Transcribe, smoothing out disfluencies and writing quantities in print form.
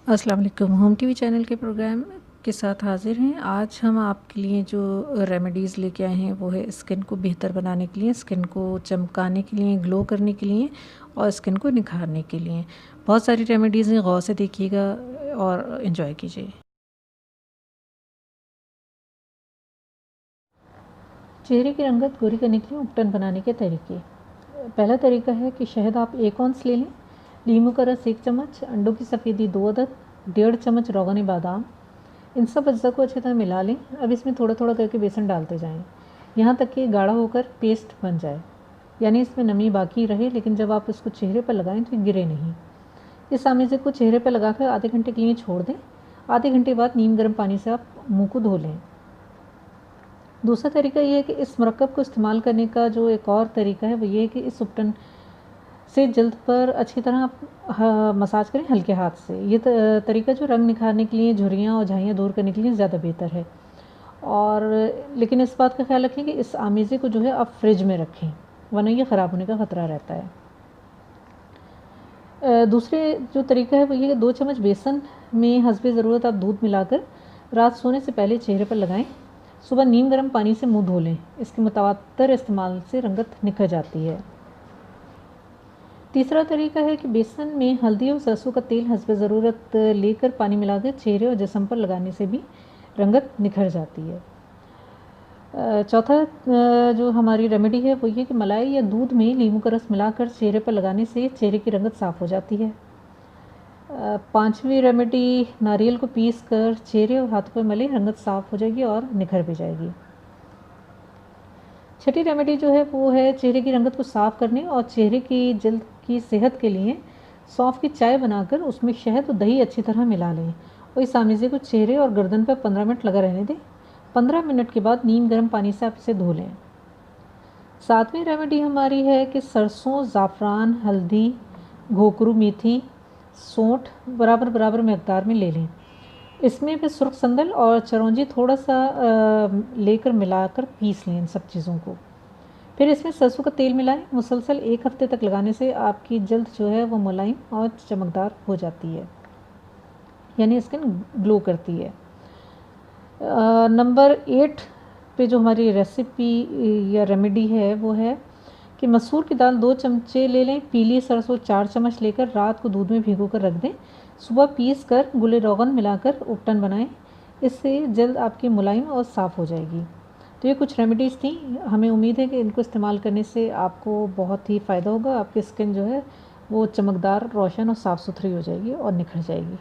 अस्सलाम वालेकुम। Home TV channel के प्रोग्राम के साथ हाज़िर हैं। आज हम आपके लिए जो रेमेडीज़ लेके आए हैं वो है स्किन को बेहतर बनाने के लिए, स्किन को चमकाने के लिए, ग्लो करने के लिए और स्किन को निखारने के लिए। बहुत सारी रेमेडीज़ हैं, गौर से देखिएगा और एंजॉय कीजिए। चेहरे की रंगत गोरी करने के लिए उपटन बनाने के तरीके। पहला तरीका है कि शहद आप 1 औंस ले लें, नींबू का रस 1 चम्मच, अंडों की सफ़ेदी 2 अदद, 1.5 चम्मच रोगन बादाम। इन सब अज्जा को अच्छी तरह मिला लें। अब इसमें थोड़ा थोड़ा करके बेसन डालते जाएं, यहाँ तक कि गाढ़ा होकर पेस्ट बन जाए, यानी इसमें नमी बाकी रहे लेकिन जब आप इसको चेहरे पर लगाएं तो ये गिरे नहीं। इस आमेज़े को चेहरे पर लगाकर आधे घंटे के लिए छोड़ दें। आधे घंटे बाद नीम गर्म पानी से आप मुँह को धो लें। दूसरा तरीका ये है कि इस मरकब को इस्तेमाल करने का जो एक और तरीका है वो ये है कि इस उपटन से जल्द पर अच्छी तरह आप मसाज करें हल्के हाथ से। ये तरीका जो रंग निखारने के लिए, झुर्रियाँ और झाइयाँ दूर करने के लिए ज़्यादा बेहतर है। और लेकिन इस बात का ख्याल रखें कि इस आमेज़े को जो है आप फ्रिज में रखें, वरना ये ख़राब होने का ख़तरा रहता है। दूसरे जो तरीका है वो ये कि 2 चम्मच बेसन में हस्बे ज़रूरत आप दूध मिलाकर रात सोने से पहले चेहरे पर लगाएं। सुबह नीम गर्म पानी से मुंह धो लें। इसके मुतवातर इस्तेमाल से रंगत निखर जाती है। तीसरा तरीका है कि बेसन में हल्दी और सरसों का तेल हस्बे ज़रूरत लेकर पानी मिलाकर चेहरे और जिस्म पर लगाने से भी रंगत निखर जाती है। चौथा जो हमारी रेमेडी है वो ये कि मलाई या दूध में नींबू का रस मिलाकर चेहरे पर लगाने से चेहरे की रंगत साफ़ हो जाती है। पांचवी रेमेडी, नारियल को पीस कर चेहरे और हाथों पर मले, रंगत साफ़ हो जाएगी और निखर भी जाएगी। छठी रेमेडी जो है वो है चेहरे की रंगत को साफ़ करने और चेहरे की जल्द की सेहत के लिए सौंफ की चाय बनाकर उसमें शहद और दही अच्छी तरह मिला लें और इस आमेज़े को चेहरे और गर्दन पर 15 मिनट लगा रहने दें। 15 मिनट के बाद नीम गर्म पानी से आप इसे धो लें। सातवीं रेमेडी हमारी है कि सरसों, ज़ाफ़रान, हल्दी, घोकरू मेथी, सौंठ बराबर बराबर मकदार में ले लें। इसमें फिर सुर्ख संदल और चिरौंजी थोड़ा सा लेकर मिलाकर पीस लें इन सब चीज़ों को। फिर इसमें सरसों का तेल मिलाएं। मुसलसल 1 हफ्ते तक लगाने से आपकी जल्द जो है वो मुलायम और चमकदार हो जाती है, यानी स्किन ग्लो करती है। नंबर 8 पे जो हमारी रेसिपी या रेमेडी है वो है कि मसूर की दाल 2 चमचे ले लें, पीली सरसों 4 चम्मच लेकर रात को दूध में भिगो कर रख दें। सुबह पीस कर गुले रोगन मिलाकर उपटन बनाएं। इससे जल्द आपकी मुलायम और साफ़ हो जाएगी। तो ये कुछ रेमेडीज़ थी। हमें उम्मीद है कि इनको इस्तेमाल करने से आपको बहुत ही फ़ायदा होगा। आपकी स्किन जो है वो चमकदार, रोशन और साफ़ सुथरी हो जाएगी और निखर जाएगी।